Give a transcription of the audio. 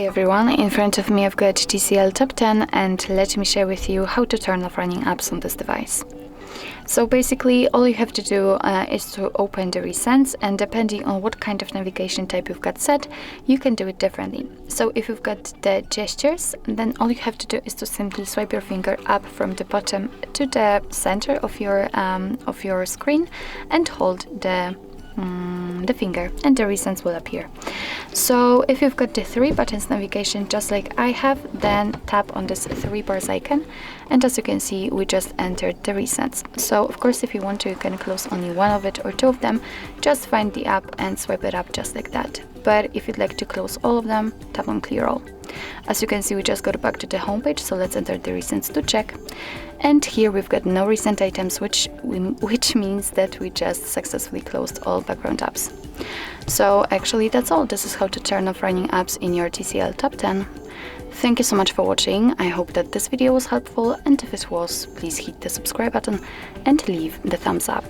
Hi everyone, in front of me I've got TCL Tab 10 and let me share with you how to turn off running apps on this device. So basically all you have to do is to open the recents, and depending on what kind of navigation type you've got set, you can do it differently. So if you've got the gestures, then all you have to do is to simply swipe your finger up from the bottom to the center of your screen and hold the finger and the recents will appear. So if you've got the 3 buttons navigation just like I have, then tap on this 3 bars icon, and as you can see we just entered the recents. So of course if you want to, you can close only one of it or 2 of them, just find the app and swipe it up just like that. But if you'd like to close all of them, tap on clear all. As you can see, we just got back to the home page, so let's enter the recents to check. And here we've got no recent items, which means that we just successfully closed all background apps. So actually that's all. This is how to turn off running apps in your TCL Tab 10. Thank you so much for watching. I hope that this video was helpful, and if it was, please hit the subscribe button and leave the thumbs up.